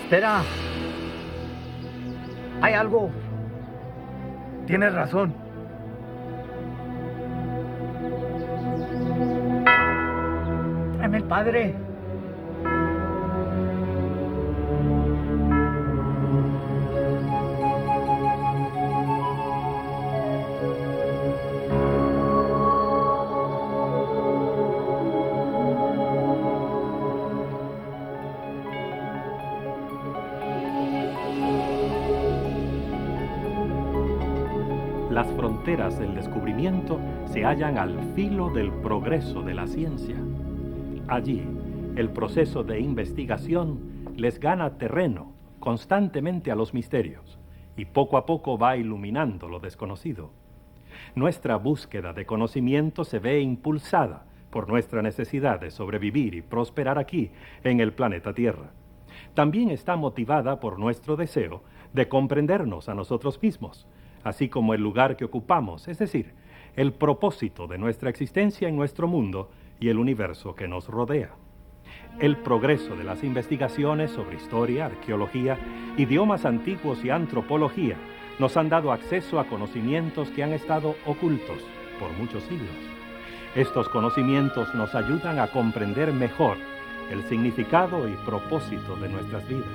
Espera. Hay algo. Tienes razón. Tráeme el padre. Las fronteras del descubrimiento se hallan al filo del progreso de la ciencia. Allí, el proceso de investigación les gana terreno constantemente a los misterios y poco a poco va iluminando lo desconocido. Nuestra búsqueda de conocimiento se ve impulsada por nuestra necesidad de sobrevivir y prosperar aquí, en el planeta Tierra. También está motivada por nuestro deseo de comprendernos a nosotros mismos, así como el lugar que ocupamos, es decir, el propósito de nuestra existencia en nuestro mundo y el universo que nos rodea. El progreso de las investigaciones sobre historia, arqueología, idiomas antiguos y antropología nos han dado acceso a conocimientos que han estado ocultos por muchos siglos. Estos conocimientos nos ayudan a comprender mejor el significado y propósito de nuestras vidas.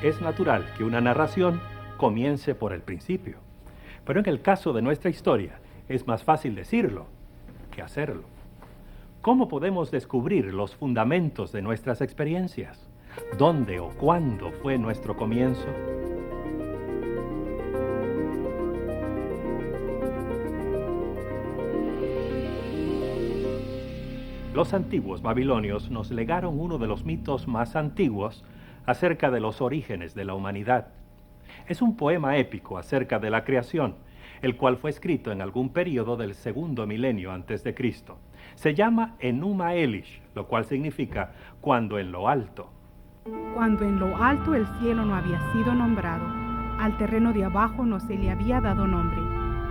Es natural que una narración comience por el principio, pero en el caso de nuestra historia es más fácil decirlo que hacerlo. ¿Cómo podemos descubrir los fundamentos de nuestras experiencias? ¿Dónde o cuándo fue nuestro comienzo? Los antiguos babilonios nos legaron uno de los mitos más antiguos acerca de los orígenes de la humanidad. Es un poema épico acerca de la creación, el cual fue escrito en algún período del segundo milenio antes de Cristo. Se llama Enuma Elish, lo cual significa cuando en lo alto. Cuando en lo alto el cielo no había sido nombrado, al terreno de abajo no se le había dado nombre,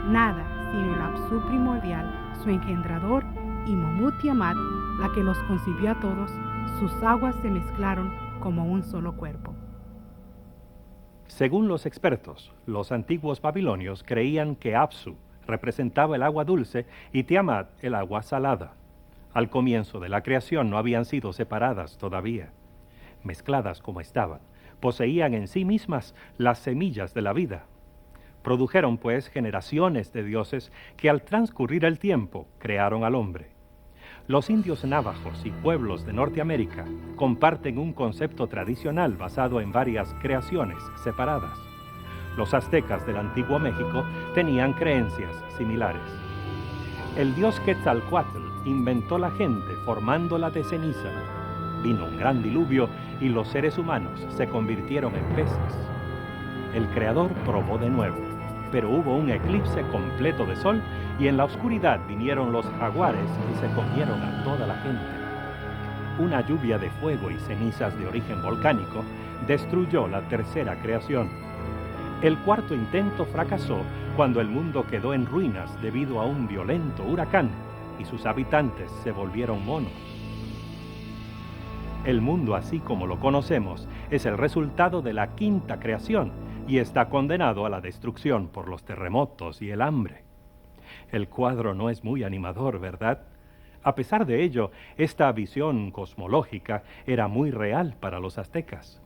nada sino el Apsu primordial, su engendrador, y Momut Tiamat, la que los concibió a todos, sus aguas se mezclaron como un solo cuerpo. Según los expertos, los antiguos babilonios creían que Apsu representaba el agua dulce y Tiamat el agua salada. Al comienzo de la creación no habían sido separadas todavía. Mezcladas como estaban, poseían en sí mismas las semillas de la vida. Produjeron, pues, generaciones de dioses que al transcurrir el tiempo crearon al hombre. Los indios navajos y pueblos de Norteamérica comparten un concepto tradicional basado en varias creaciones separadas. Los aztecas del antiguo México tenían creencias similares. El dios Quetzalcóatl inventó la gente formándola de ceniza. Vino un gran diluvio y los seres humanos se convirtieron en peces. El Creador probó de nuevo, pero hubo un eclipse completo de sol y en la oscuridad vinieron los jaguares y se comieron a toda la gente. Una lluvia de fuego y cenizas de origen volcánico destruyó la tercera creación. El cuarto intento fracasó cuando el mundo quedó en ruinas debido a un violento huracán y sus habitantes se volvieron monos. El mundo, así como lo conocemos, es el resultado de la quinta creación y está condenado a la destrucción por los terremotos y el hambre. El cuadro no es muy animador, ¿verdad? A pesar de ello, esta visión cosmológica era muy real para los aztecas.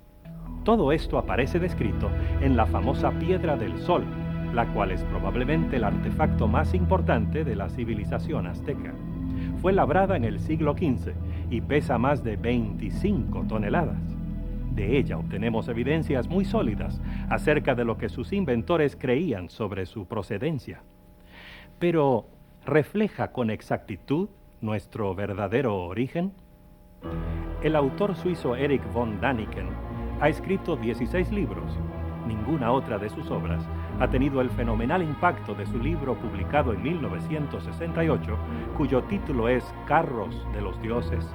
Todo esto aparece descrito en la famosa Piedra del Sol, la cual es probablemente el artefacto más importante de la civilización azteca. Fue labrada en el siglo XV y pesa más de 25 toneladas. De ella obtenemos evidencias muy sólidas acerca de lo que sus inventores creían sobre su procedencia. Pero, ¿refleja con exactitud nuestro verdadero origen? El autor suizo Erich von Däniken ha escrito 16 libros. Ninguna otra de sus obras ha tenido el fenomenal impacto de su libro publicado en 1968, cuyo título es Carros de los Dioses.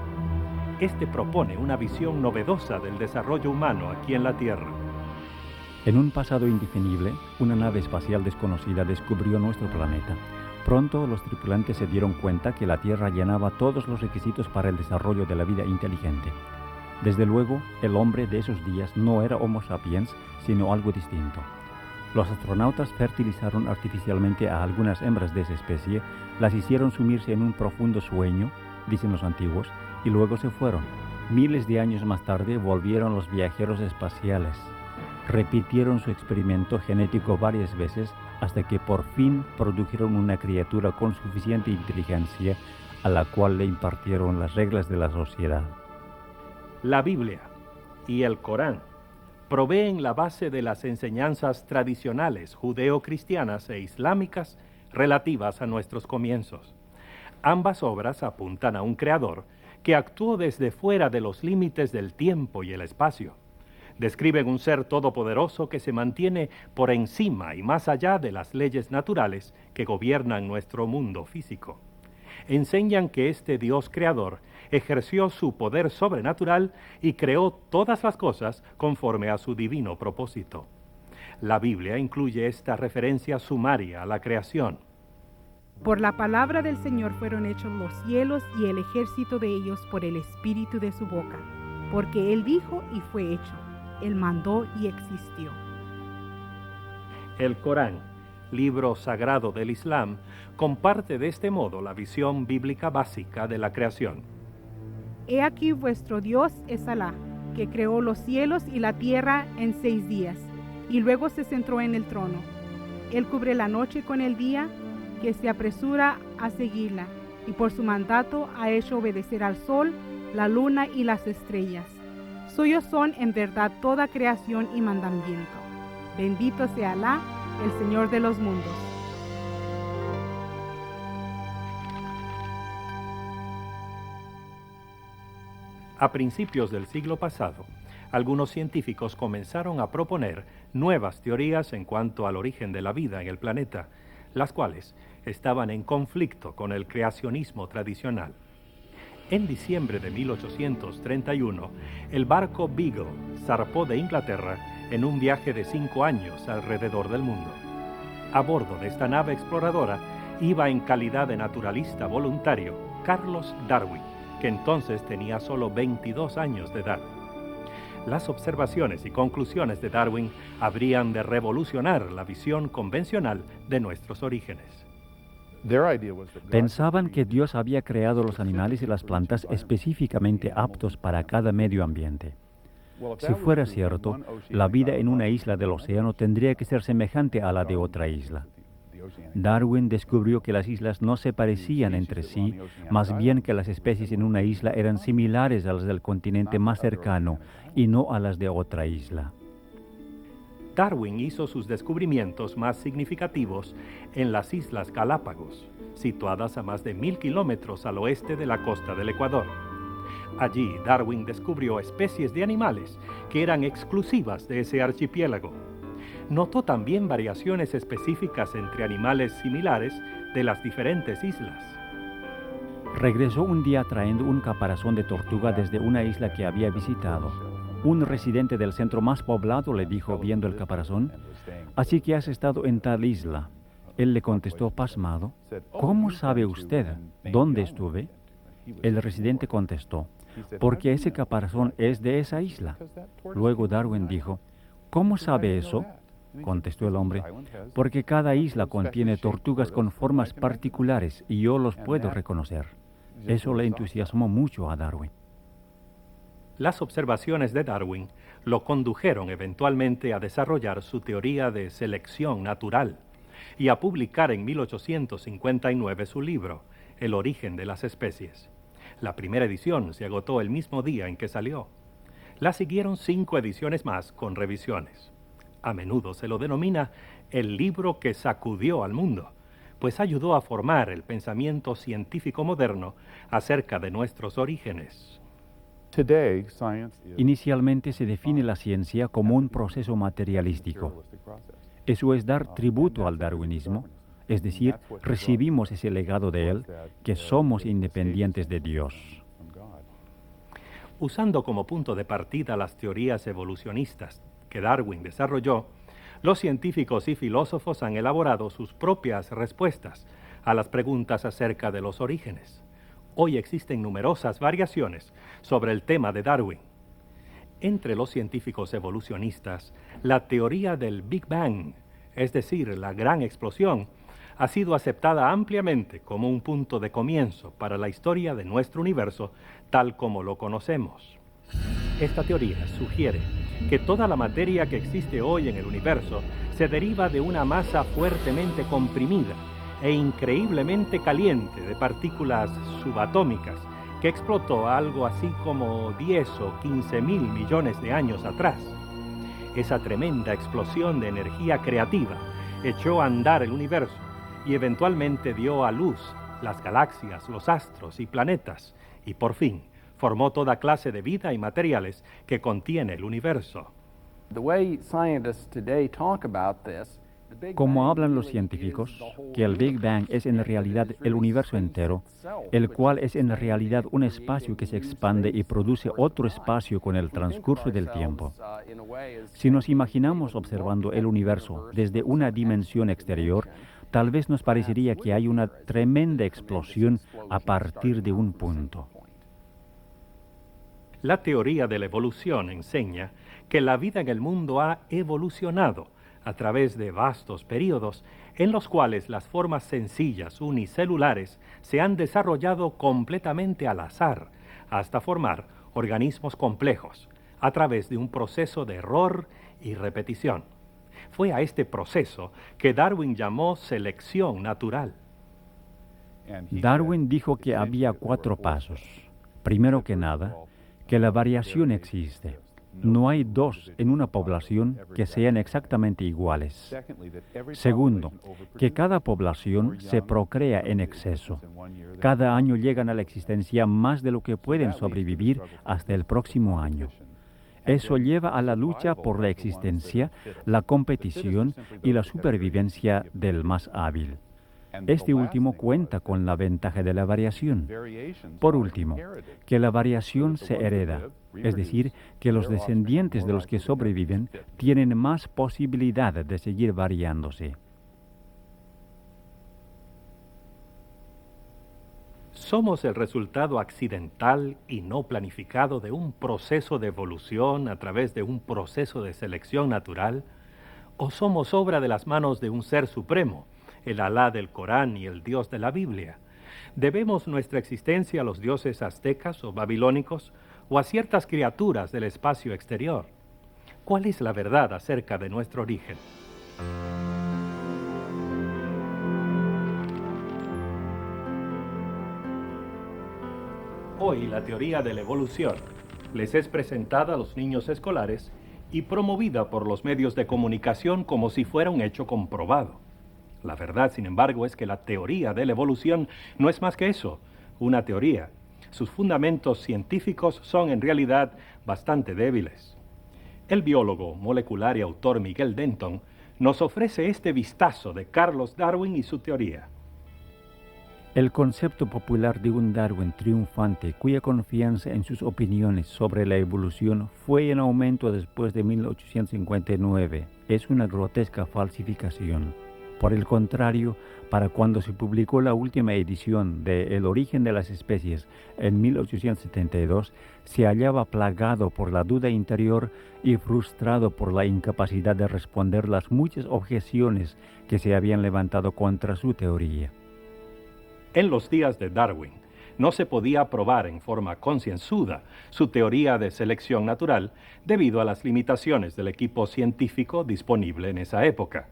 Este propone una visión novedosa del desarrollo humano aquí en la Tierra. En un pasado indefinible, una nave espacial desconocida descubrió nuestro planeta. Pronto los tripulantes se dieron cuenta que la Tierra llenaba todos los requisitos para el desarrollo de la vida inteligente. Desde luego, el hombre de esos días no era Homo sapiens, sino algo distinto. Los astronautas fertilizaron artificialmente a algunas hembras de esa especie, las hicieron sumirse en un profundo sueño, dicen los antiguos, y luego se fueron. Miles de años más tarde volvieron los viajeros espaciales. Repitieron su experimento genético varias veces hasta que por fin produjeron una criatura con suficiente inteligencia a la cual le impartieron las reglas de la sociedad. La Biblia y el Corán proveen la base de las enseñanzas tradicionales judeo-cristianas e islámicas relativas a nuestros comienzos. Ambas obras apuntan a un creador que actuó desde fuera de los límites del tiempo y el espacio. Describen un ser todopoderoso que se mantiene por encima y más allá de las leyes naturales que gobiernan nuestro mundo físico. Enseñan que este Dios creador ejerció su poder sobrenatural y creó todas las cosas conforme a su divino propósito. La Biblia incluye esta referencia sumaria a la creación. Por la palabra del Señor fueron hechos los cielos y el ejército de ellos por el espíritu de su boca. Porque Él dijo y fue hecho. Él mandó y existió. El Corán, libro sagrado del Islam, comparte de este modo la visión bíblica básica de la creación. He aquí vuestro Dios es Alá, que creó los cielos y la tierra en 6 días, y luego se sentó en el trono. Él cubre la noche con el día, que se apresura a seguirla, y por su mandato ha hecho obedecer al sol, la luna y las estrellas. Suyos son en verdad toda creación y mandamiento. Bendito sea Alá, el Señor de los mundos. A principios del siglo pasado, algunos científicos comenzaron a proponer nuevas teorías en cuanto al origen de la vida en el planeta, las cuales estaban en conflicto con el creacionismo tradicional. En diciembre de 1831, el barco Beagle zarpó de Inglaterra en un viaje de 5 años alrededor del mundo. A bordo de esta nave exploradora iba en calidad de naturalista voluntario Carlos Darwin, que entonces tenía solo 22 años de edad. Las observaciones y conclusiones de Darwin habrían de revolucionar la visión convencional de nuestros orígenes. Pensaban que Dios había creado los animales y las plantas específicamente aptos para cada medio ambiente. Si fuera cierto, la vida en una isla del océano tendría que ser semejante a la de otra isla. Darwin descubrió que las islas no se parecían entre sí, más bien que las especies en una isla eran similares a las del continente más cercano y no a las de otra isla. Darwin hizo sus descubrimientos más significativos en las Islas Galápagos, situadas a más de 1000 kilómetros al oeste de la costa del Ecuador. Allí, Darwin descubrió especies de animales que eran exclusivas de ese archipiélago. Notó también variaciones específicas entre animales similares de las diferentes islas. Regresó un día trayendo un caparazón de tortuga desde una isla que había visitado. Un residente del centro más poblado le dijo, viendo el caparazón, «Así que has estado en tal isla». Él le contestó pasmado, «¿Cómo sabe usted dónde estuve?» El residente contestó, «Porque ese caparazón es de esa isla». Luego Darwin dijo, «¿Cómo sabe eso?». Contestó el hombre, «Porque cada isla contiene tortugas con formas particulares y yo los puedo reconocer». Eso le entusiasmó mucho a Darwin. Las observaciones de Darwin lo condujeron eventualmente a desarrollar su teoría de selección natural y a publicar en 1859 su libro, El origen de las especies. La primera edición se agotó el mismo día en que salió. La siguieron 5 ediciones más con revisiones. A menudo se lo denomina el libro que sacudió al mundo, pues ayudó a formar el pensamiento científico moderno acerca de nuestros orígenes. Inicialmente se define la ciencia como un proceso materialístico. Eso es dar tributo al darwinismo, es decir, recibimos ese legado de él, que somos independientes de Dios. Usando como punto de partida las teorías evolucionistas que Darwin desarrolló, los científicos y filósofos han elaborado sus propias respuestas a las preguntas acerca de los orígenes. Hoy existen numerosas variaciones sobre el tema de Darwin. Entre los científicos evolucionistas, la teoría del Big Bang, es decir, la gran explosión, ha sido aceptada ampliamente como un punto de comienzo para la historia de nuestro universo tal como lo conocemos. Esta teoría sugiere que toda la materia que existe hoy en el universo se deriva de una masa fuertemente comprimida e increíblemente caliente de partículas subatómicas que explotó algo así como 10 o 15 mil millones de años atrás. Esa tremenda explosión de energía creativa echó a andar el universo y eventualmente dio a luz las galaxias, los astros y planetas, y por fin formó toda clase de vida y materiales que contiene el universo. Como hablan los científicos, que el Big Bang es en realidad el universo entero, el cual es en realidad un espacio que se expande y produce otro espacio con el transcurso del tiempo. Si nos imaginamos observando el universo desde una dimensión exterior, tal vez nos parecería que hay una tremenda explosión a partir de un punto. La teoría de la evolución enseña que la vida en el mundo ha evolucionado a través de vastos períodos en los cuales las formas sencillas unicelulares se han desarrollado completamente al azar hasta formar organismos complejos a través de un proceso de error y repetición. Fue a este proceso que Darwin llamó selección natural. Darwin dijo que había 4 pasos. Primero que nada, que la variación existe. No hay 2 en una población que sean exactamente iguales. Segundo, que cada población se procrea en exceso. Cada año llegan a la existencia más de lo que pueden sobrevivir hasta el próximo año. Eso lleva a la lucha por la existencia, la competición y la supervivencia del más hábil. Este último cuenta con la ventaja de la variación. Por último, que la variación se hereda, es decir, que los descendientes de los que sobreviven tienen más posibilidad de seguir variándose. ¿Somos el resultado accidental y no planificado de un proceso de evolución a través de un proceso de selección natural? ¿O somos obra de las manos de un ser supremo, el Alá del Corán y el Dios de la Biblia? ¿Debemos nuestra existencia a los dioses aztecas o babilónicos o a ciertas criaturas del espacio exterior? ¿Cuál es la verdad acerca de nuestro origen? Hoy la teoría de la evolución les es presentada a los niños escolares y promovida por los medios de comunicación como si fuera un hecho comprobado. La verdad, sin embargo, es que la teoría de la evolución no es más que eso, una teoría. Sus fundamentos científicos son en realidad bastante débiles. El biólogo molecular y autor Miguel Denton nos ofrece este vistazo de Carlos Darwin y su teoría. El concepto popular de un Darwin triunfante, cuya confianza en sus opiniones sobre la evolución fue en aumento después de 1859, es una grotesca falsificación. Por el contrario, para cuando se publicó la última edición de El origen de las especies en 1872, se hallaba plagado por la duda interior y frustrado por la incapacidad de responder las muchas objeciones que se habían levantado contra su teoría. En los días de Darwin, no se podía probar en forma concienzuda su teoría de selección natural debido a las limitaciones del equipo científico disponible en esa época.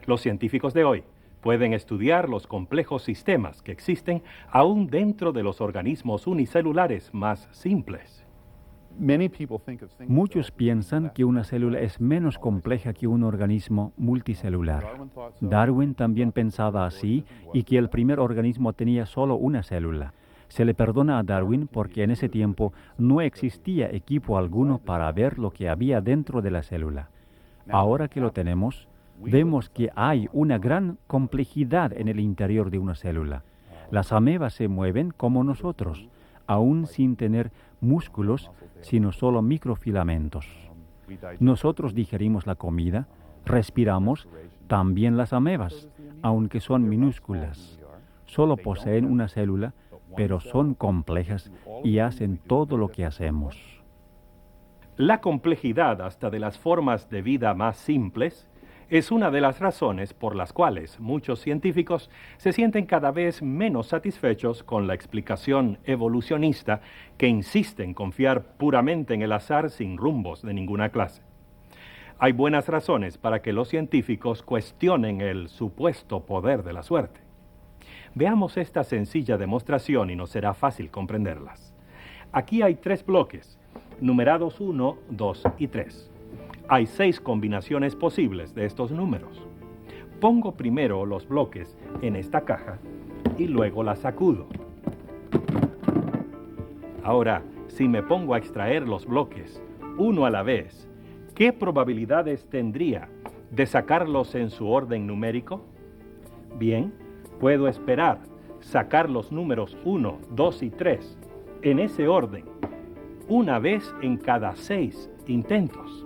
Los científicos de hoy pueden estudiar los complejos sistemas que existen aún dentro de los organismos unicelulares más simples. Muchos piensan que una célula es menos compleja que un organismo multicelular. Darwin también pensaba así y que el primer organismo tenía solo una célula. Se le perdona a Darwin porque en ese tiempo no existía equipo alguno para ver lo que había dentro de la célula. Ahora que lo tenemos, vemos que hay una gran complejidad en el interior de una célula. Las amebas se mueven como nosotros, aún sin tener músculos, sino solo microfilamentos. Nosotros digerimos la comida, respiramos, también las amebas, aunque son minúsculas. Solo poseen una célula, pero son complejas y hacen todo lo que hacemos. La complejidad hasta de las formas de vida más simples es una de las razones por las cuales muchos científicos se sienten cada vez menos satisfechos con la explicación evolucionista que insiste en confiar puramente en el azar sin rumbos de ninguna clase. Hay buenas razones para que los científicos cuestionen el supuesto poder de la suerte. Veamos esta sencilla demostración y nos será fácil comprenderlas. Aquí hay 3 bloques, numerados 1, 2 y 3. Hay 6 combinaciones posibles de estos números. Pongo primero los bloques en esta caja y luego la sacudo. Ahora, si me pongo a extraer los bloques uno a la vez, ¿qué probabilidades tendría de sacarlos en su orden numérico? Bien, puedo esperar sacar los números 1, 2 y 3 en ese orden, una vez en cada 6 intentos.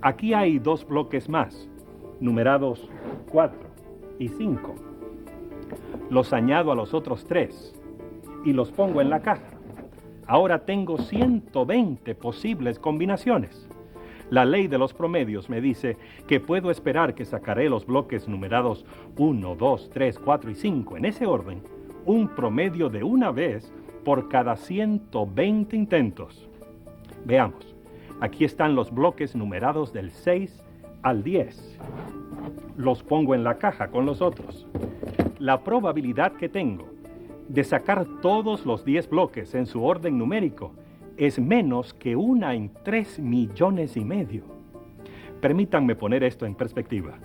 Aquí hay 2 bloques más, numerados 4 y 5. Los añado a los otros 3 y los pongo en la caja. Ahora tengo 120 posibles combinaciones. La ley de los promedios me dice que puedo esperar que sacaré los bloques numerados 1, 2, 3, 4 y 5 en ese orden, un promedio de una vez por cada 120 intentos. Veamos. Aquí están los bloques numerados del 6 al 10. Los pongo en la caja con los otros. La probabilidad que tengo de sacar todos los 10 bloques en su orden numérico es menos que 1 en 3,5 millones. Permítanme poner esto en perspectiva.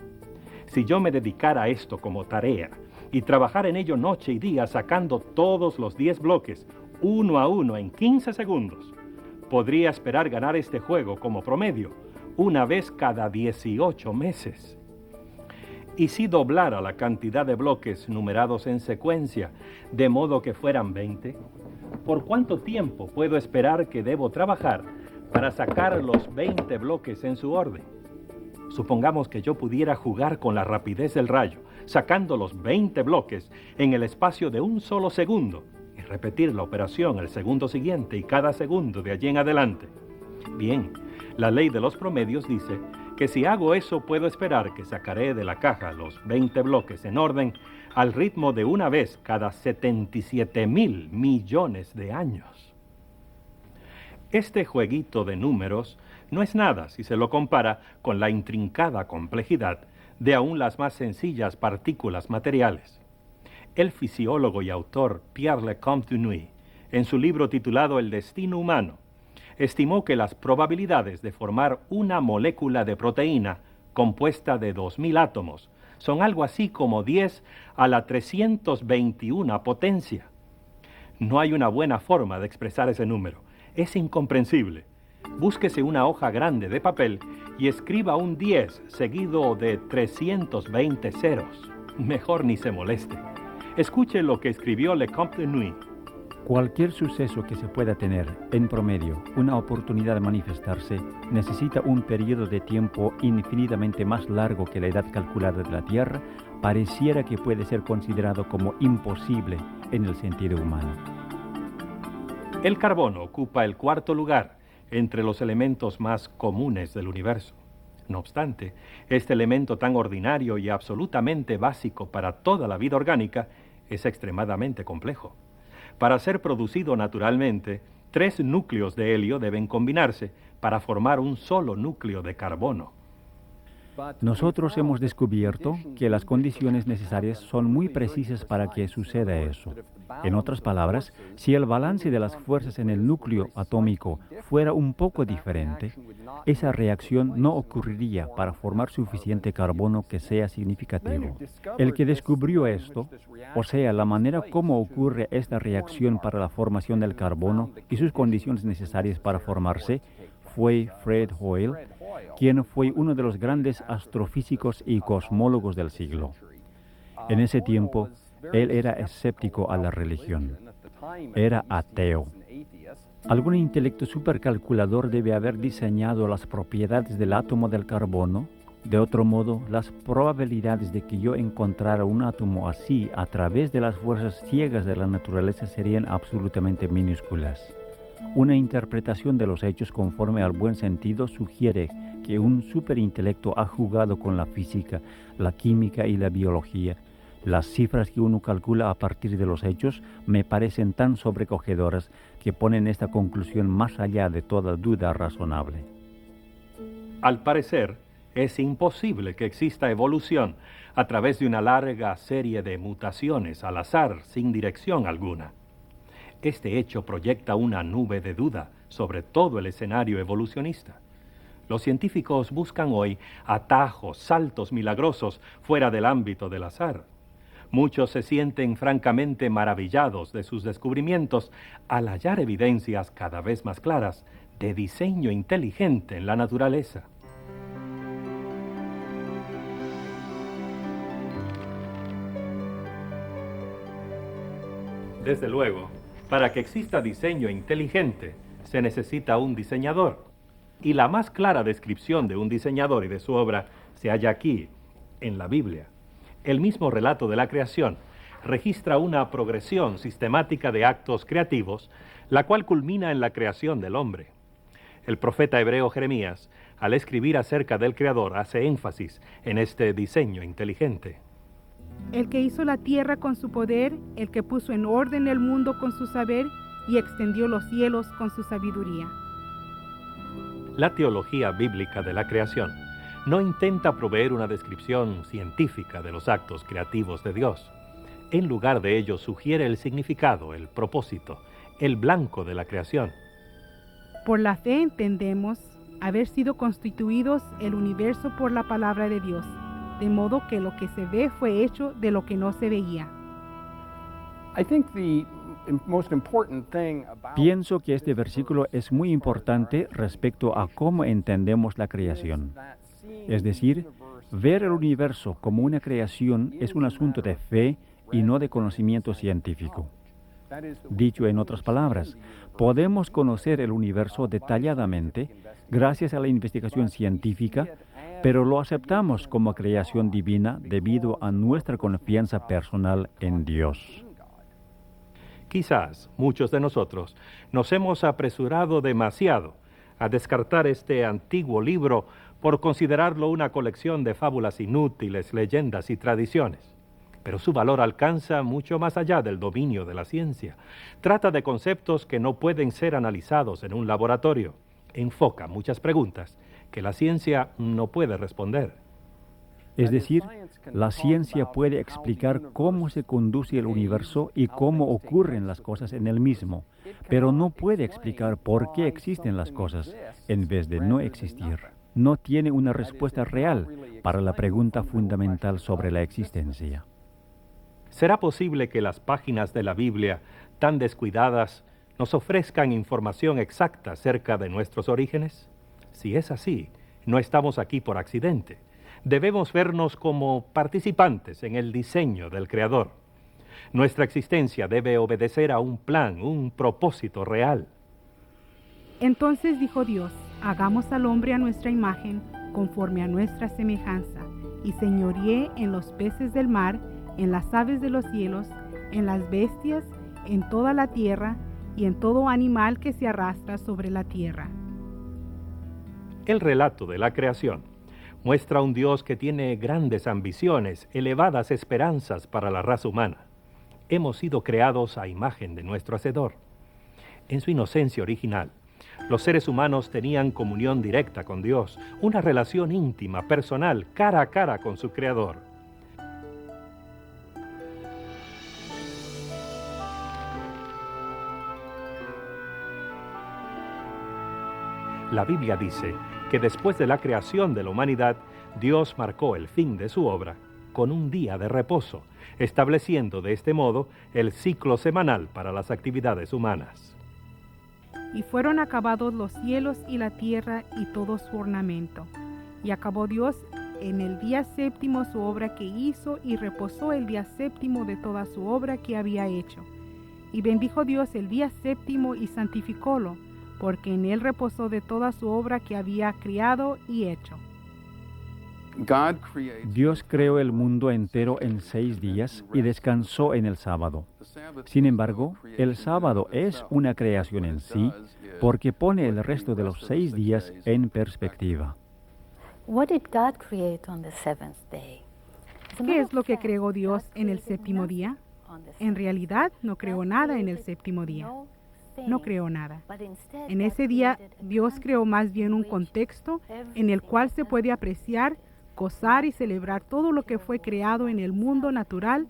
Si yo me dedicara a esto como tarea y trabajara en ello noche y día sacando todos los 10 bloques uno a uno en 15 segundos, podría esperar ganar este juego como promedio una vez cada 18 meses. Y si doblara la cantidad de bloques numerados en secuencia de modo que fueran 20, ¿por cuánto tiempo puedo esperar que debo trabajar para sacar los 20 bloques en su orden? Supongamos que yo pudiera jugar con la rapidez del rayo, sacando los 20 bloques en el espacio de un solo segundo, y repetir la operación el segundo siguiente y cada segundo de allí en adelante. Bien, la ley de los promedios dice que si hago eso puedo esperar que sacaré de la caja los 20 bloques en orden al ritmo de una vez cada 77,000 millones de años. Este jueguito de números no es nada si se lo compara con la intrincada complejidad de aún las más sencillas partículas materiales. El fisiólogo y autor Pierre Lecomte-Dunois, en su libro titulado El destino humano, estimó que las probabilidades de formar una molécula de proteína compuesta de 2,000 átomos son algo así como 10 a la 321 potencia. No hay una buena forma de expresar ese número. Es incomprensible. Búsquese una hoja grande de papel y escriba un 10 seguido de 320 ceros. Mejor ni se moleste. Escuche lo que escribió Lecomte-Dunois. Cualquier suceso que se pueda tener, en promedio, una oportunidad de manifestarse, necesita un periodo de tiempo infinitamente más largo que la edad calculada de la Tierra, pareciera que puede ser considerado como imposible en el sentido humano. El carbono ocupa el 4º lugar entre los elementos más comunes del universo. No obstante, este elemento tan ordinario y absolutamente básico para toda la vida orgánica es extremadamente complejo. Para ser producido naturalmente, 3 núcleos de helio deben combinarse para formar un solo núcleo de carbono. Nosotros hemos descubierto que las condiciones necesarias son muy precisas para que suceda eso. En otras palabras, si el balance de las fuerzas en el núcleo atómico fuera un poco diferente, esa reacción no ocurriría para formar suficiente carbono que sea significativo. El que descubrió esto, o sea, la manera como ocurre esta reacción para la formación del carbono y sus condiciones necesarias para formarse, fue Fred Hoyle, quien fue uno de los grandes astrofísicos y cosmólogos del siglo. En ese tiempo, él era escéptico a la religión. Era ateo. Algún intelecto supercalculador debe haber diseñado las propiedades del átomo del carbono, De otro modo, las probabilidades de que yo encontrara un átomo así a través de las fuerzas ciegas de la naturaleza serían absolutamente minúsculas. Una interpretación de los hechos conforme al buen sentido sugiere que un superintelecto ha jugado con la física, la química y la biología. Las cifras que uno calcula a partir de los hechos me parecen tan sobrecogedoras que ponen esta conclusión más allá de toda duda razonable. Al parecer, es imposible que exista evolución a través de una larga serie de mutaciones al azar sin dirección alguna. Este hecho proyecta una nube de duda sobre todo el escenario evolucionista. Los científicos buscan hoy atajos, saltos milagrosos fuera del ámbito del azar. Muchos se sienten francamente maravillados de sus descubrimientos al hallar evidencias cada vez más claras de diseño inteligente en la naturaleza. Desde luego, para que exista diseño inteligente, se necesita un diseñador. Y la más clara descripción de un diseñador y de su obra se halla aquí, en la Biblia. El mismo relato de la creación registra una progresión sistemática de actos creativos, la cual culmina en la creación del hombre. El profeta hebreo Jeremías, al escribir acerca del Creador, hace énfasis en este diseño inteligente. El que hizo la tierra con su poder, el que puso en orden el mundo con su saber y extendió los cielos con su sabiduría. La teología bíblica de la creación no intenta proveer una descripción científica de los actos creativos de Dios. En lugar de ello sugiere el significado, el propósito, el blanco de la creación. Por la fe entendemos haber sido constituidos el universo por la palabra de Dios, de modo que lo que se ve fue hecho de lo que no se veía. Pienso que este versículo es muy importante respecto a cómo entendemos la creación. Es decir, ver el universo como una creación es un asunto de fe y no de conocimiento científico. Dicho en otras palabras, podemos conocer el universo detalladamente gracias a la investigación científica, pero lo aceptamos como creación divina debido a nuestra confianza personal en Dios. Quizás muchos de nosotros nos hemos apresurado demasiado a descartar este antiguo libro por considerarlo una colección de fábulas inútiles, leyendas y tradiciones. Pero su valor alcanza mucho más allá del dominio de la ciencia. Trata de conceptos que no pueden ser analizados en un laboratorio. Enfoca muchas preguntas que la ciencia no puede responder. Es decir, la ciencia puede explicar cómo se conduce el universo y cómo ocurren las cosas en él mismo, pero no puede explicar por qué existen las cosas en vez de no existir. No tiene una respuesta real para la pregunta fundamental sobre la existencia. ¿Será posible que las páginas de la Biblia, tan descuidadas, nos ofrezcan información exacta acerca de nuestros orígenes? Si es así, no estamos aquí por accidente. Debemos vernos como participantes en el diseño del Creador. Nuestra existencia debe obedecer a un plan, un propósito real. Entonces dijo Dios: hagamos al hombre a nuestra imagen, conforme a nuestra semejanza, y señoreé en los peces del mar, en las aves de los cielos, en las bestias, en toda la tierra, y en todo animal que se arrastra sobre la tierra. El relato de la creación muestra a un Dios que tiene grandes ambiciones, elevadas esperanzas para la raza humana. Hemos sido creados a imagen de nuestro Hacedor. En su inocencia original, los seres humanos tenían comunión directa con Dios, una relación íntima, personal, cara a cara con su Creador. La Biblia dice que después de la creación de la humanidad, Dios marcó el fin de su obra con un día de reposo, estableciendo de este modo el ciclo semanal para las actividades humanas. Y fueron acabados los cielos y la tierra y todo su ornamento. Y acabó Dios en el día séptimo su obra que hizo, y reposó el día séptimo de toda su obra que había hecho. Y bendijo Dios el día séptimo y santificólo, porque en él reposó de toda su obra que había criado y hecho. Dios creó el mundo entero en 6 días y descansó en el sábado. Sin embargo, el sábado es una creación en sí porque pone el resto de los 6 días en perspectiva. What did God create on the seventh day? ¿Qué es lo que creó Dios en el séptimo día? En realidad no creó nada en el séptimo día. No creó nada. En ese día Dios creó más bien un contexto en el cual se puede apreciar, gozar y celebrar todo lo que fue creado en el mundo natural,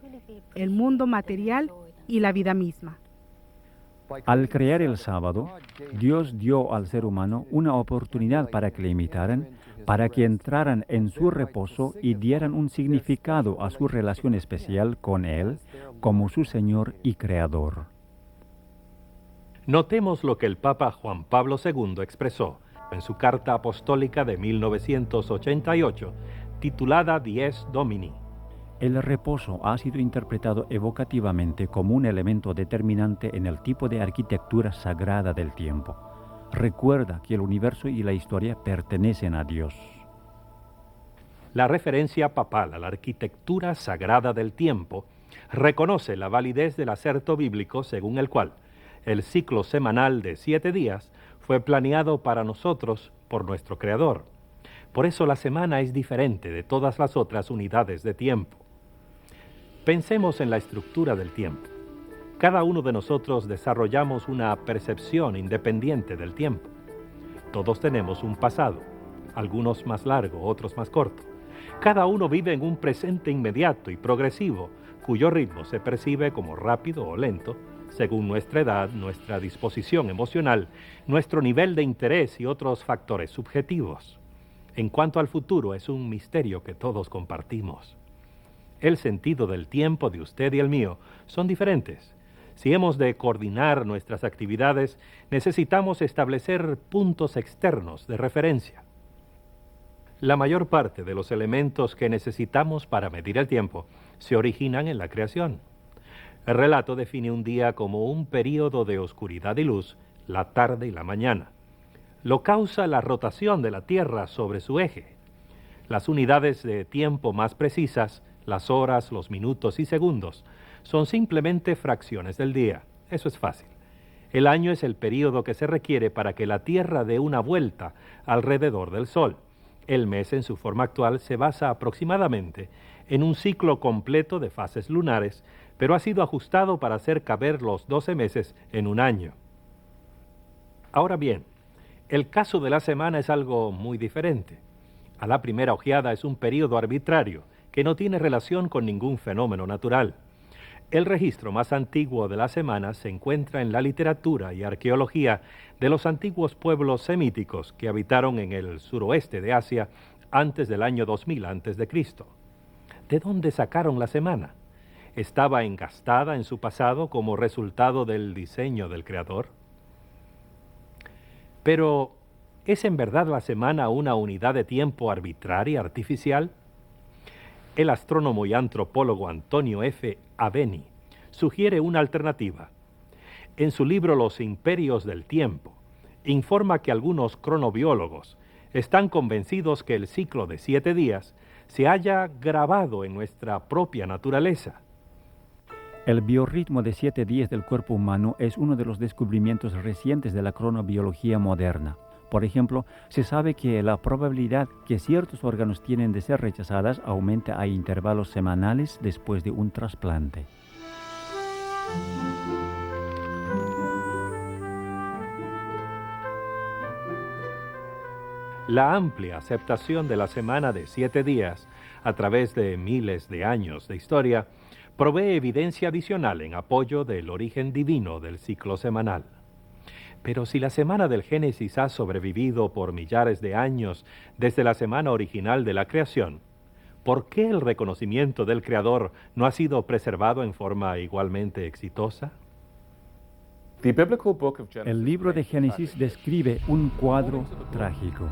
el mundo material y la vida misma. Al crear el sábado, Dios dio al ser humano una oportunidad para que le imitaran, para que entraran en su reposo y dieran un significado a su relación especial con Él como su Señor y Creador. Notemos lo que el Papa Juan Pablo II expresó en su carta apostólica de 1988, titulada Dies Domini. El reposo ha sido interpretado evocativamente como un elemento determinante en el tipo de arquitectura sagrada del tiempo. Recuerda que el universo y la historia pertenecen a Dios. La referencia papal a la arquitectura sagrada del tiempo reconoce la validez del acerto bíblico según el cual el ciclo semanal de 7 días fue planeado para nosotros por nuestro Creador. Por eso la semana es diferente de todas las otras unidades de tiempo. Pensemos en la estructura del tiempo. Cada uno de nosotros desarrollamos una percepción independiente del tiempo. Todos tenemos un pasado, algunos más largo, otros más corto. Cada uno vive en un presente inmediato y progresivo, cuyo ritmo se percibe como rápido o lento, según nuestra edad, nuestra disposición emocional, nuestro nivel de interés y otros factores subjetivos. En cuanto al futuro, es un misterio que todos compartimos. El sentido del tiempo de usted y el mío son diferentes. Si hemos de coordinar nuestras actividades, necesitamos establecer puntos externos de referencia. La mayor parte de los elementos que necesitamos para medir el tiempo se originan en la creación. El relato define un día como un período de oscuridad y luz, la tarde y la mañana. Lo causa la rotación de la Tierra sobre su eje. Las unidades de tiempo más precisas, las horas, los minutos y segundos, son simplemente fracciones del día. Eso es fácil. El año es el período que se requiere para que la Tierra dé una vuelta alrededor del Sol. El mes en su forma actual se basa aproximadamente en un ciclo completo de fases lunares, pero ha sido ajustado para hacer caber los 12 meses en un año. Ahora bien, el caso de la semana es algo muy diferente. A la primera ojeada es un período arbitrario que no tiene relación con ningún fenómeno natural. El registro más antiguo de la semana se encuentra en la literatura y arqueología de los antiguos pueblos semíticos que habitaron en el suroeste de Asia antes del año 2000 a.C. ¿De dónde sacaron la semana? ¿Estaba engastada en su pasado como resultado del diseño del Creador? Pero, ¿es en verdad la semana una unidad de tiempo arbitraria, artificial? El astrónomo y antropólogo Antonio F. Aveni sugiere una alternativa. En su libro Los imperios del tiempo, informa que algunos cronobiólogos están convencidos que el ciclo de 7 días se haya grabado en nuestra propia naturaleza. El biorritmo de 7 días del cuerpo humano es uno de los descubrimientos recientes de la cronobiología moderna. Por ejemplo, se sabe que la probabilidad que ciertos órganos tienen de ser rechazadas aumenta a intervalos semanales después de un trasplante. La amplia aceptación de la semana de 7 días a través de miles de años de historia provee evidencia adicional en apoyo del origen divino del ciclo semanal. Pero si la semana del Génesis ha sobrevivido por millares de años desde la semana original de la creación, ¿por qué el reconocimiento del Creador no ha sido preservado en forma igualmente exitosa? El libro de Génesis describe un cuadro trágico.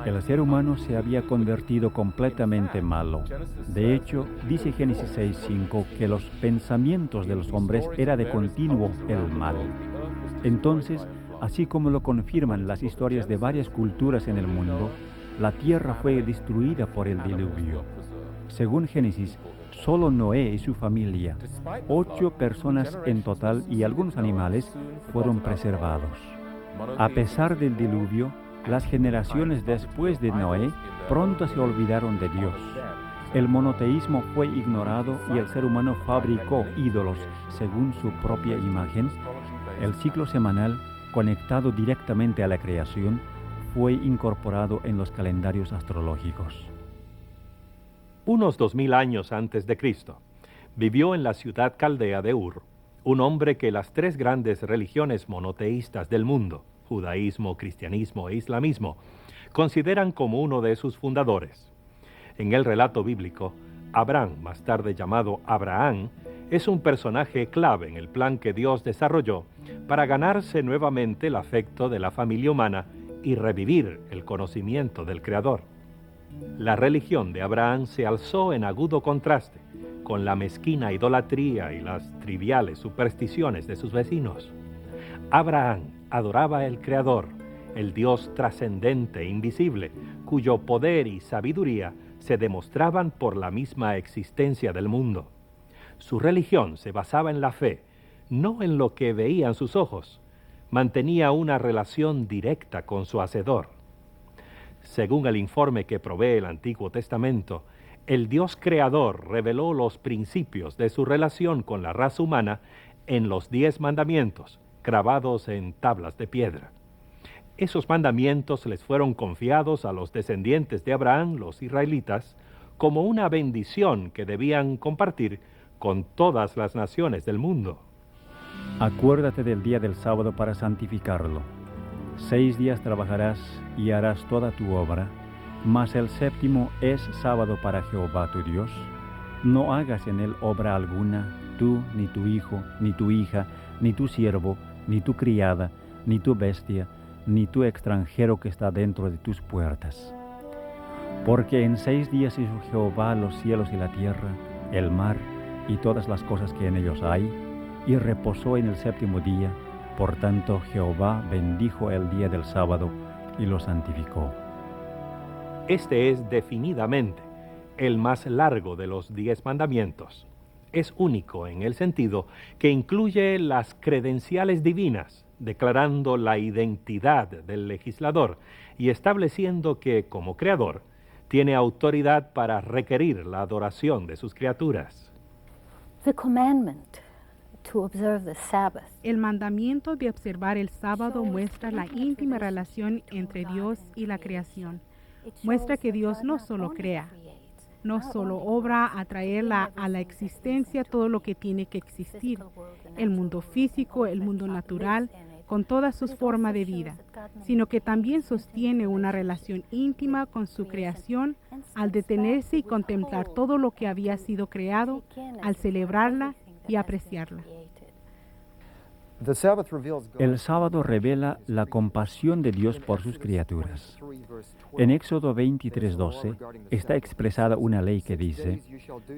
El ser humano se había convertido completamente malo. De hecho, dice Génesis 6:5 que los pensamientos de los hombres era de continuo el mal. Entonces, así como lo confirman las historias de varias culturas en el mundo, la tierra fue destruida por el diluvio. Según Génesis, solo Noé y su familia, 8 personas en total y algunos animales, fueron preservados. A pesar del diluvio, las generaciones después de Noé pronto se olvidaron de Dios. El monoteísmo fue ignorado y el ser humano fabricó ídolos según su propia imagen. El ciclo semanal, conectado directamente a la creación, fue incorporado en los calendarios astrológicos. Unos 2000 años antes de Cristo, vivió en la ciudad caldea de Ur un hombre que las 3 grandes religiones monoteístas del mundo, judaísmo, cristianismo e islamismo, consideran como uno de sus fundadores. En el relato bíblico, Abraham, más tarde llamado Abraham, es un personaje clave en el plan que Dios desarrolló para ganarse nuevamente el afecto de la familia humana y revivir el conocimiento del Creador. La religión de Abraham se alzó en agudo contraste con la mezquina idolatría y las triviales supersticiones de sus vecinos. Abraham adoraba al Creador, el Dios trascendente e invisible, cuyo poder y sabiduría se demostraban por la misma existencia del mundo. Su religión se basaba en la fe, no en lo que veían sus ojos. Mantenía una relación directa con su Hacedor. Según el informe que provee el Antiguo Testamento, el Dios creador reveló los principios de su relación con la raza humana en los 10 mandamientos, grabados en tablas de piedra. Esos mandamientos les fueron confiados a los descendientes de Abraham, los israelitas, como una bendición que debían compartir con todas las naciones del mundo. Acuérdate del día del sábado para santificarlo. 6 días trabajarás y harás toda tu obra, mas el 7º es sábado para Jehová tu Dios. No hagas en él obra alguna, tú, ni tu hijo, ni tu hija, ni tu siervo, ni tu criada, ni tu bestia, ni tu extranjero que está dentro de tus puertas. Porque en 6 días hizo Jehová los cielos y la tierra, el mar y todas las cosas que en ellos hay, y reposó en el 7º día. Por tanto, Jehová bendijo el día del sábado y lo santificó. Este es definidamente el más largo de los 10 mandamientos. Es único en el sentido que incluye las credenciales divinas, declarando la identidad del legislador y estableciendo que, como creador, tiene autoridad para requerir la adoración de sus criaturas. The commandment to observe the Sabbath El mandamiento de observar el sábado muestra la íntima relación entre Dios y la creación. Muestra que Dios no solo crea, no solo obra a traerla a la existencia todo lo que tiene que existir, el mundo físico, el mundo natural, con todas sus formas de vida, sino que también sostiene una relación íntima con su creación al detenerse y contemplar todo lo que había sido creado, al celebrarla y apreciarla. El sábado revela la compasión de Dios por sus criaturas. En Éxodo 23:12 está expresada una ley que dice: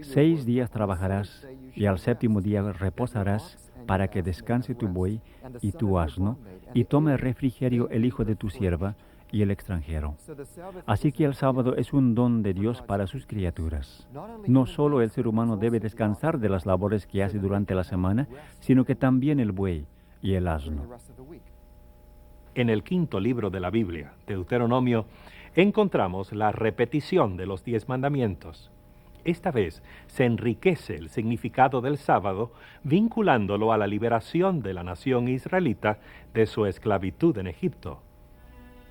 6 días trabajarás y al 7º día reposarás para que descanse tu buey y tu asno, y tome refrigerio el hijo de tu sierva y el extranjero. Así que el sábado es un don de Dios para sus criaturas. No solo el ser humano debe descansar de las labores que hace durante la semana, sino que también el buey y el asno. En el 5º libro de la Biblia, Deuteronomio, encontramos la repetición de los 10 mandamientos. Esta vez se enriquece el significado del sábado vinculándolo a la liberación de la nación israelita de su esclavitud en Egipto.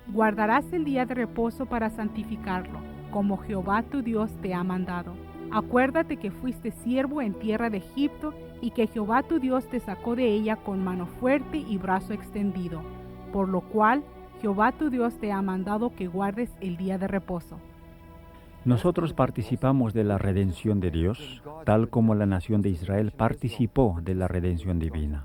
Guardarás el día de reposo para santificarlo, como Jehová tu Dios te ha mandado. Acuérdate que fuiste siervo en tierra de Egipto y que Jehová tu Dios te sacó de ella con mano fuerte y brazo extendido, por lo cual Jehová tu Dios te ha mandado que guardes el día de reposo. Nosotros participamos de la redención de Dios, tal como la nación de Israel participó de la redención divina.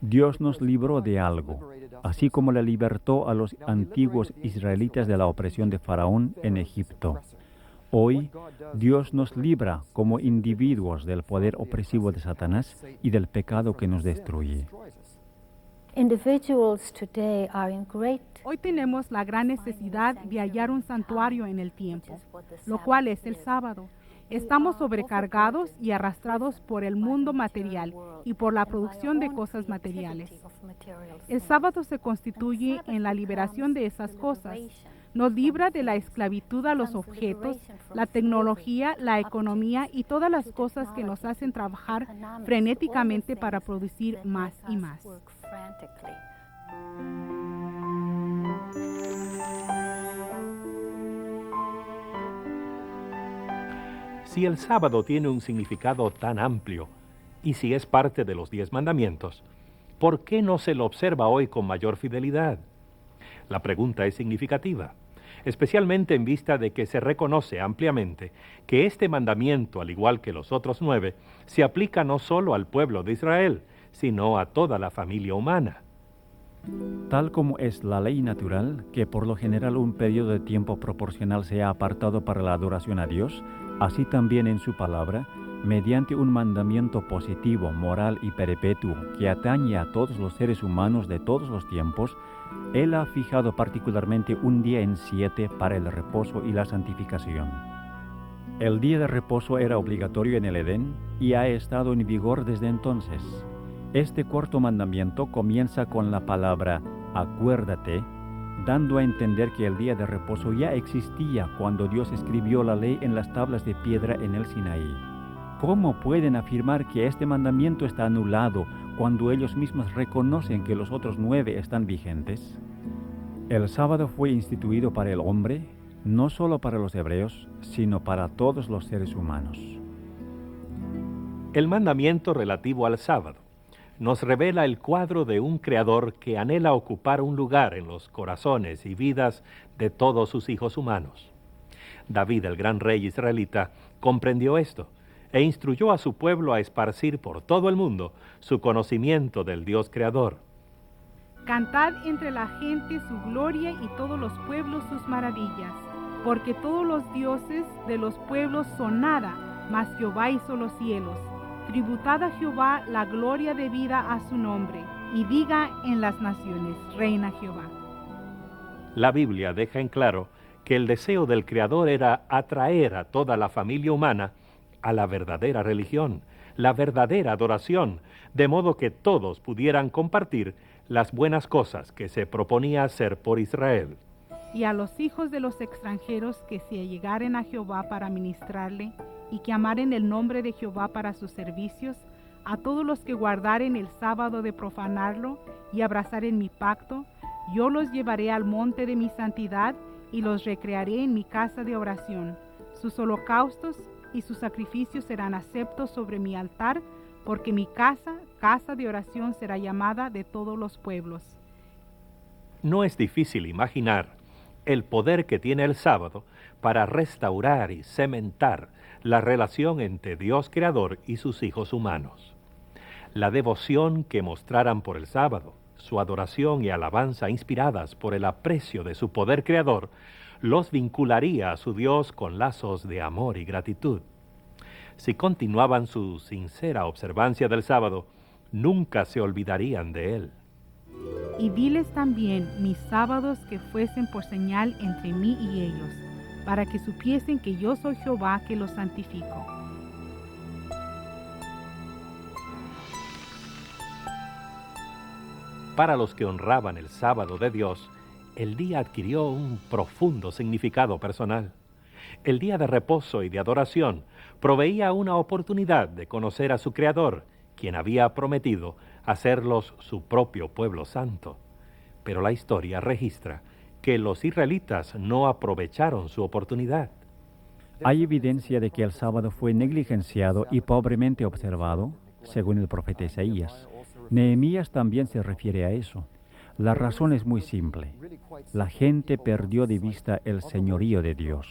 Dios nos libró de algo, así como le libertó a los antiguos israelitas de la opresión de Faraón en Egipto. Hoy, Dios nos libra como individuos del poder opresivo de Satanás y del pecado que nos destruye. Individuals today are in great Hoy tenemos la gran necesidad de hallar un santuario en el tiempo, lo cual es el sábado. Estamos sobrecargados y arrastrados por el mundo material y por la producción de cosas materiales. El sábado se constituye en la liberación de esas cosas. Nos libra de la esclavitud a los objetos, la tecnología, la economía y todas las cosas que nos hacen trabajar frenéticamente para producir más y más. Si el sábado tiene un significado tan amplio, y si es parte de los 10 mandamientos, ¿por qué no se lo observa hoy con mayor fidelidad? La pregunta es significativa, especialmente en vista de que se reconoce ampliamente que este mandamiento, al igual que los otros 9, se aplica no solo al pueblo de Israel, sino a toda la familia humana. Tal como es la ley natural, que por lo general un periodo de tiempo proporcional sea apartado para la adoración a Dios, así también en su palabra, mediante un mandamiento positivo, moral y perpetuo que atañe a todos los seres humanos de todos los tiempos, Él ha fijado particularmente un día en 7 para el reposo y la santificación. El día de reposo era obligatorio en el Edén y ha estado en vigor desde entonces. Este cuarto mandamiento comienza con la palabra acuérdate, dando a entender que el día de reposo ya existía cuando Dios escribió la ley en las tablas de piedra en el Sinaí. ¿Cómo pueden afirmar que este mandamiento está anulado cuando ellos mismos reconocen que los otros 9 están vigentes? El sábado fue instituido para el hombre, no solo para los hebreos, sino para todos los seres humanos. El mandamiento relativo al sábado nos revela el cuadro de un creador que anhela ocupar un lugar en los corazones y vidas de todos sus hijos humanos. David, el gran rey israelita, comprendió esto e instruyó a su pueblo a esparcir por todo el mundo su conocimiento del Dios creador. Cantad entre la gente su gloria y todos los pueblos sus maravillas, porque todos los dioses de los pueblos son nada, mas Jehová hizo los cielos. Tributad a Jehová la gloria debida a su nombre, y diga en las naciones, reina Jehová. La Biblia deja en claro que el deseo del Creador era atraer a toda la familia humana a la verdadera religión, la verdadera adoración, de modo que todos pudieran compartir las buenas cosas que se proponía hacer por Israel. Y a los hijos de los extranjeros que se allegaren a Jehová para ministrarle, y que amaren el nombre de Jehová para sus servicios, a todos los que guardaren el sábado de profanarlo y abrazaren mi pacto, yo los llevaré al monte de mi santidad y los recrearé en mi casa de oración. Sus holocaustos y sus sacrificios serán aceptos sobre mi altar, porque mi casa, casa de oración, será llamada de todos los pueblos. No es difícil imaginar el poder que tiene el sábado para restaurar y cementar la relación entre Dios Creador y sus hijos humanos. La devoción que mostraran por el sábado, su adoración y alabanza inspiradas por el aprecio de su poder creador, los vincularía a su Dios con lazos de amor y gratitud. Si continuaban su sincera observancia del sábado, nunca se olvidarían de él. Y diles también mis sábados que fuesen por señal entre mí y ellos, para que supiesen que yo soy Jehová que los santifico. Para los que honraban el sábado de Dios, el día adquirió un profundo significado personal. El día de reposo y de adoración proveía una oportunidad de conocer a su Creador, quien había prometido hacerlos su propio pueblo santo. Pero la historia registra que los israelitas no aprovecharon su oportunidad. Hay evidencia de que el sábado fue negligenciado y pobremente observado, según el profeta Isaías. Nehemías también se refiere a eso. La razón es muy simple. La gente perdió de vista el señorío de Dios.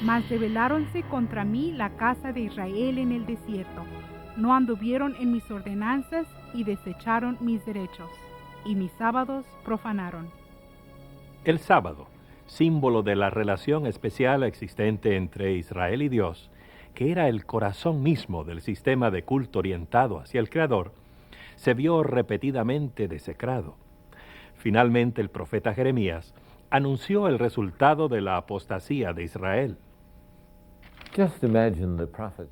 Mas rebeláronse contra mí la casa de Israel en el desierto. No anduvieron en mis ordenanzas y desecharon mis derechos, y mis sábados profanaron. El sábado, símbolo de la relación especial existente entre Israel y Dios, que era el corazón mismo del sistema de culto orientado hacia el Creador, se vio repetidamente desecrado. Finalmente el profeta Jeremías anunció el resultado de la apostasía de Israel.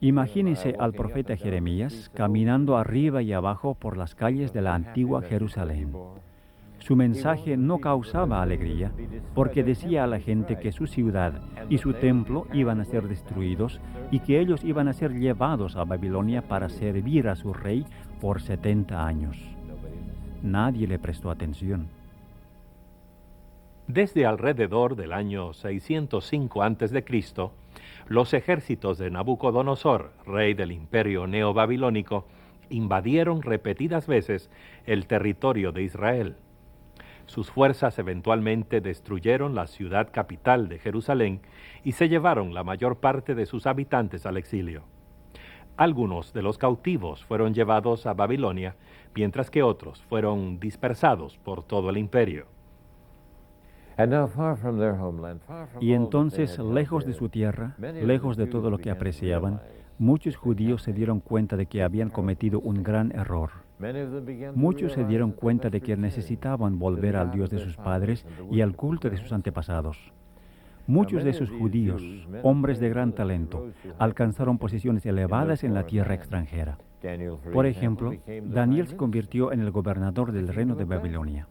Imagínese al profeta Jeremías caminando arriba y abajo por las calles de la antigua Jerusalén. Su mensaje no causaba alegría porque decía a la gente que su ciudad y su templo iban a ser destruidos y que ellos iban a ser llevados a Babilonia para servir a su rey por 70 años. Nadie le prestó atención. Desde alrededor del año 605 a.C., los ejércitos de Nabucodonosor, rey del imperio neobabilónico, invadieron repetidas veces el territorio de Israel. Sus fuerzas eventualmente destruyeron la ciudad capital de Jerusalén y se llevaron la mayor parte de sus habitantes al exilio. Algunos de los cautivos fueron llevados a Babilonia, mientras que otros fueron dispersados por todo el imperio. Y entonces, lejos de su tierra, lejos de todo lo que apreciaban, muchos judíos se dieron cuenta de que habían cometido un gran error. Muchos se dieron cuenta de que necesitaban volver al Dios de sus padres y al culto de sus antepasados. Muchos de esos judíos, hombres de gran talento, alcanzaron posiciones elevadas en la tierra extranjera. Por ejemplo, Daniel se convirtió en el gobernador del reino de Babilonia.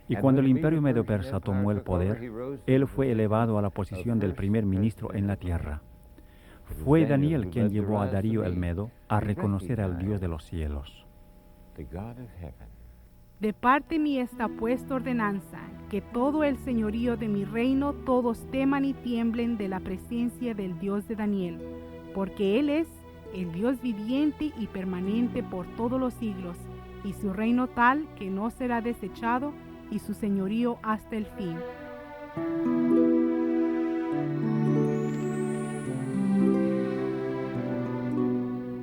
Y cuando el imperio medo-persa tomó el poder, él fue elevado a la posición del primer ministro en la tierra. Fue Daniel quien llevó a Darío el Medo a reconocer al Dios de los cielos. De parte mía está puesta ordenanza, que todo el señorío de mi reino todos teman y tiemblen de la presencia del Dios de Daniel, porque Él es el Dios viviente y permanente por todos los siglos, y su reino tal que no será desechado, y su señorío hasta el fin.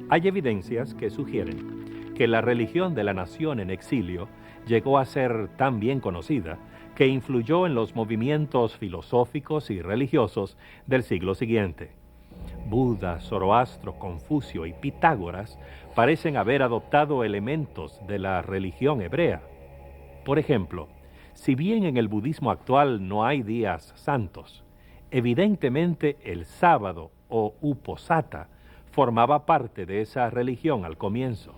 Hay evidencias que sugieren que la religión de la nación en exilio llegó a ser tan bien conocida que influyó en los movimientos filosóficos y religiosos del siglo siguiente. Buda, Zoroastro, Confucio y Pitágoras parecen haber adoptado elementos de la religión hebrea. Por ejemplo, si bien en el budismo actual no hay días santos, evidentemente el sábado o uposatha formaba parte de esa religión al comienzo.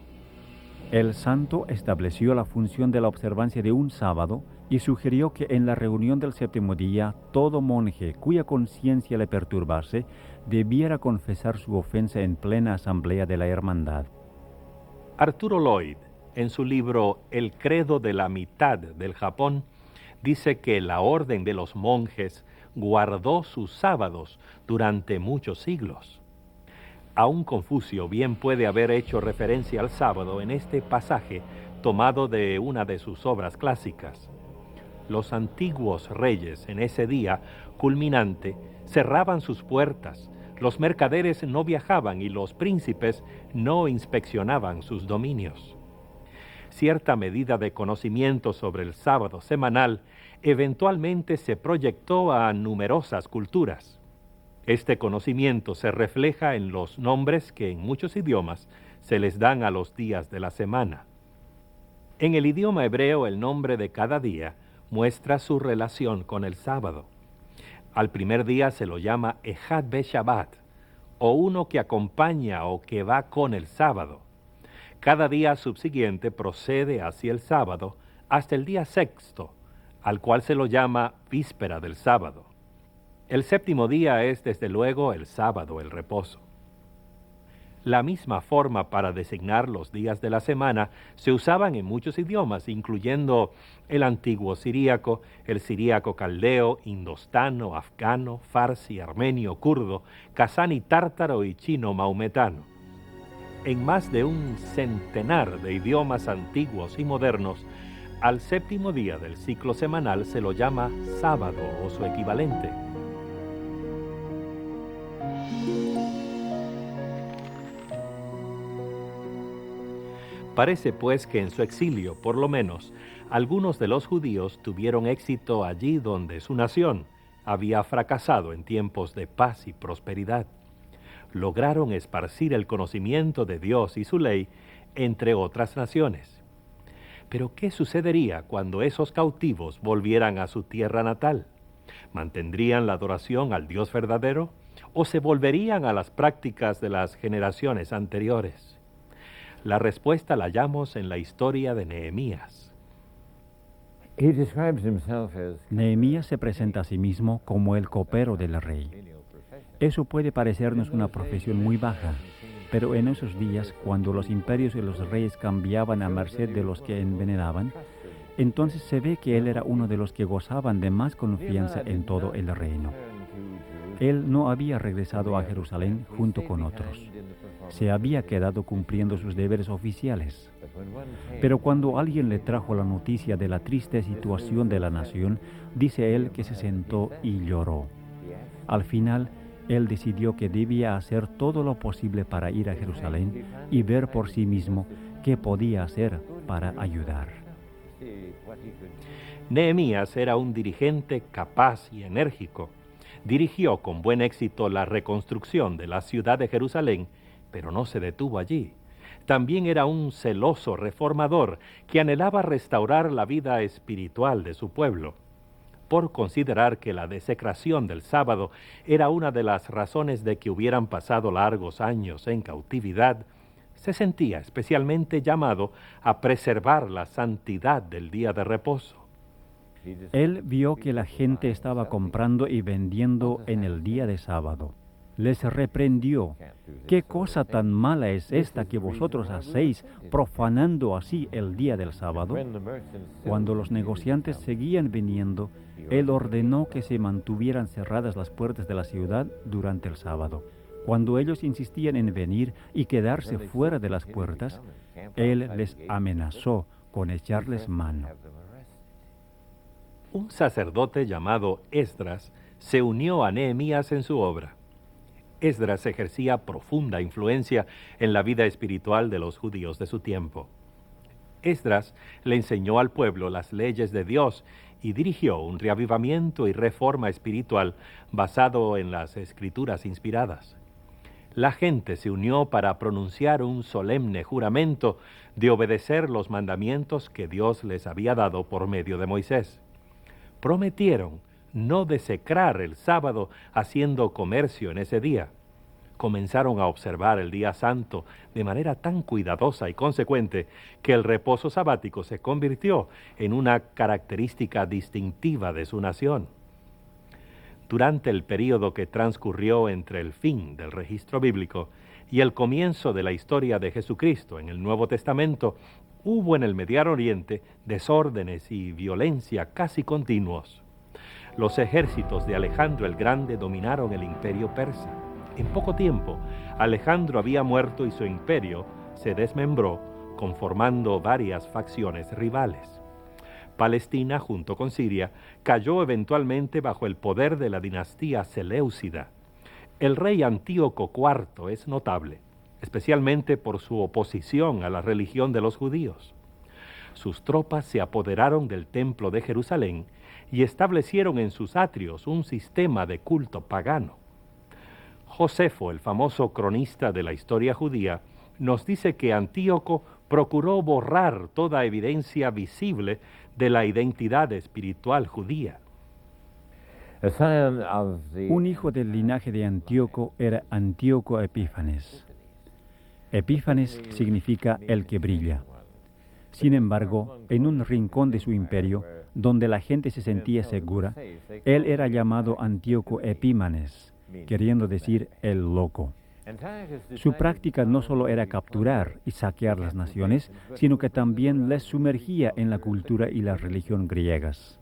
El santo estableció la función de la observancia de un sábado y sugirió que en la reunión del séptimo día todo monje cuya conciencia le perturbase debiera confesar su ofensa en plena asamblea de la hermandad. Arturo Lloyd, en su libro El credo de la mitad del Japón, dice que la orden de los monjes guardó sus sábados durante muchos siglos. Aún Confucio bien puede haber hecho referencia al sábado en este pasaje tomado de una de sus obras clásicas. Los antiguos reyes en ese día culminante cerraban sus puertas, los mercaderes no viajaban y los príncipes no inspeccionaban sus dominios. Cierta medida de conocimiento sobre el sábado semanal eventualmente se proyectó a numerosas culturas. Este conocimiento se refleja en los nombres que en muchos idiomas se les dan a los días de la semana. En el idioma hebreo, el nombre de cada día muestra su relación con el sábado. Al primer día se lo llama Echad Be-Shabbat, o uno que acompaña o que va con el sábado. Cada día subsiguiente procede hacia el sábado hasta el día sexto, al cual se lo llama víspera del sábado. El séptimo día es, desde luego, el sábado, el reposo. La misma forma para designar los días de la semana se usaban en muchos idiomas, incluyendo el antiguo siríaco, el siríaco caldeo, indostano, afgano, farsi, armenio, kurdo, kazani tártaro y chino maometano. En más de un centenar de idiomas antiguos y modernos, al séptimo día del ciclo semanal se lo llama sábado o su equivalente. Parece pues que en su exilio, por lo menos, algunos de los judíos tuvieron éxito allí donde su nación había fracasado en tiempos de paz y prosperidad. Lograron esparcir el conocimiento de Dios y su ley entre otras naciones. Pero ¿qué sucedería cuando esos cautivos volvieran a su tierra natal? ¿Mantendrían la adoración al Dios verdadero o se volverían a las prácticas de las generaciones anteriores? La respuesta la hallamos en la historia de Nehemías. Nehemías se presenta a sí mismo como el copero del rey. Eso puede parecernos una profesión muy baja, pero en esos días, cuando los imperios y los reyes cambiaban a merced de los que envenenaban, entonces se ve que él era uno de los que gozaban de más confianza en todo el reino. Él no había regresado a Jerusalén junto con otros. Se había quedado cumpliendo sus deberes oficiales. Pero cuando alguien le trajo la noticia de la triste situación de la nación, dice él que se sentó y lloró. Al final, él decidió que debía hacer todo lo posible para ir a Jerusalén y ver por sí mismo qué podía hacer para ayudar. Nehemías era un dirigente capaz y enérgico. Dirigió con buen éxito la reconstrucción de la ciudad de Jerusalén, pero no se detuvo allí. También era un celoso reformador que anhelaba restaurar la vida espiritual de su pueblo. Por considerar que la desecración del sábado era una de las razones de que hubieran pasado largos años en cautividad, se sentía especialmente llamado a preservar la santidad del día de reposo. Él vio que la gente estaba comprando y vendiendo en el día de sábado. Les reprendió: ¿qué cosa tan mala es esta que vosotros hacéis, profanando así el día del sábado? Cuando los negociantes seguían viniendo, él ordenó que se mantuvieran cerradas las puertas de la ciudad durante el sábado. Cuando ellos insistían en venir y quedarse fuera de las puertas, él les amenazó con echarles mano. Un sacerdote llamado Esdras se unió a Nehemías en su obra. Esdras ejercía profunda influencia en la vida espiritual de los judíos de su tiempo. Esdras le enseñó al pueblo las leyes de Dios y dirigió un reavivamiento y reforma espiritual basado en las escrituras inspiradas. La gente se unió para pronunciar un solemne juramento de obedecer los mandamientos que Dios les había dado por medio de Moisés. Prometieron no desecrar el sábado haciendo comercio en ese día. Comenzaron a observar el día santo de manera tan cuidadosa y consecuente que el reposo sabático se convirtió en una característica distintiva de su nación. Durante el período que transcurrió entre el fin del registro bíblico y el comienzo de la historia de Jesucristo en el Nuevo Testamento, hubo en el Medio Oriente desórdenes y violencia casi continuos. Los ejércitos de Alejandro el Grande dominaron el imperio persa. En poco tiempo, Alejandro había muerto y su imperio se desmembró, conformando varias facciones rivales. Palestina, junto con Siria, cayó eventualmente bajo el poder de la dinastía Seleucida. El rey Antíoco IV es notable, especialmente por su oposición a la religión de los judíos. Sus tropas se apoderaron del templo de Jerusalén y establecieron en sus atrios un sistema de culto pagano. Josefo, el famoso cronista de la historia judía, nos dice que Antíoco procuró borrar toda evidencia visible de la identidad espiritual judía. Un hijo del linaje de Antíoco era Antíoco Epífanes. Epífanes significa el que brilla. Sin embargo, en un rincón de su imperio, donde la gente se sentía segura, él era llamado Antíoco Epímanes, queriendo decir el loco. Su práctica no solo era capturar y saquear las naciones, sino que también les sumergía en la cultura y la religión griegas.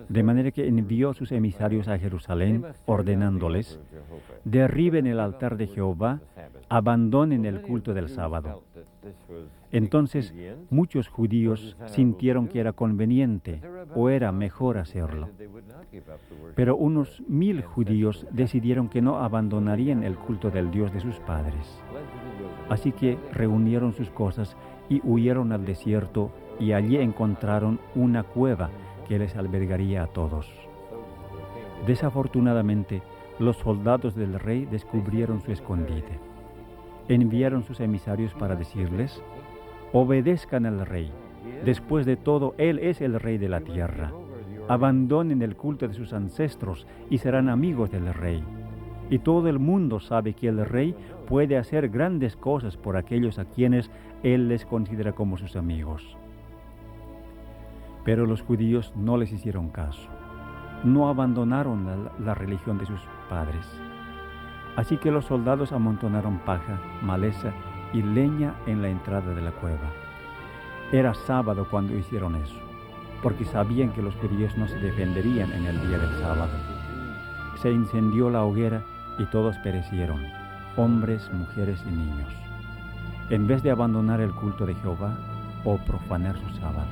De manera que envió sus emisarios a Jerusalén, ordenándoles: derriben el altar de Jehová, abandonen el culto del sábado. Entonces, muchos judíos sintieron que era conveniente o era mejor hacerlo. Pero unos 1000 judíos decidieron que no abandonarían el culto del Dios de sus padres. Así que reunieron sus cosas y huyeron al desierto, y allí encontraron una cueva que les albergaría a todos. Desafortunadamente, los soldados del rey descubrieron su escondite. Enviaron sus emisarios para decirles: obedezcan al rey, Después de todo, Él es el Rey de la tierra. Abandonen el culto de sus ancestros y serán amigos del Rey. Y todo el mundo sabe que el Rey puede hacer grandes cosas por aquellos a quienes Él les considera como sus amigos. Pero los judíos no les hicieron caso. No abandonaron la religión de sus padres. Así que los soldados amontonaron paja, maleza y leña en la entrada de la cueva. Era sábado cuando hicieron eso, porque sabían que los judíos no se defenderían en el día del sábado. Se incendió la hoguera y todos perecieron, hombres, mujeres y niños, en vez de abandonar el culto de Jehová o profanar su sábado.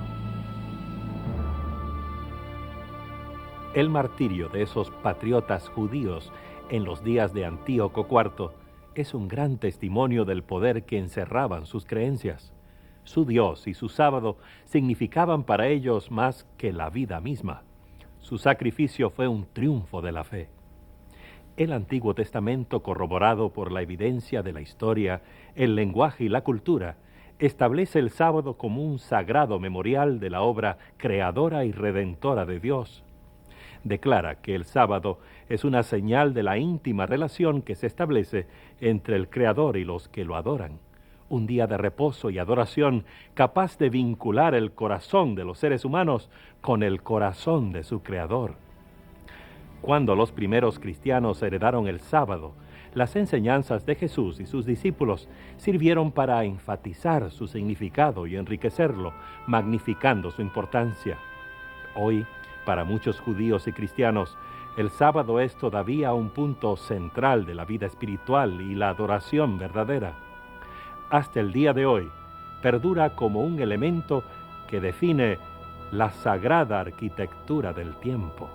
El martirio de esos patriotas judíos en los días de Antíoco IV es un gran testimonio del poder que encerraban sus creencias. Su Dios y su sábado significaban para ellos más que la vida misma. Su sacrificio fue un triunfo de la fe. El Antiguo Testamento, corroborado por la evidencia de la historia, el lenguaje y la cultura, establece el sábado como un sagrado memorial de la obra creadora y redentora de Dios. Declara que el sábado es una señal de la íntima relación que se establece entre el Creador y los que lo adoran. Un día de reposo y adoración capaz de vincular el corazón de los seres humanos con el corazón de su Creador. Cuando los primeros cristianos heredaron el sábado, las enseñanzas de Jesús y sus discípulos sirvieron para enfatizar su significado y enriquecerlo, magnificando su importancia. Hoy, para muchos judíos y cristianos, el sábado es todavía un punto central de la vida espiritual y la adoración verdadera. Hasta el día de hoy, perdura como un elemento que define la sagrada arquitectura del tiempo.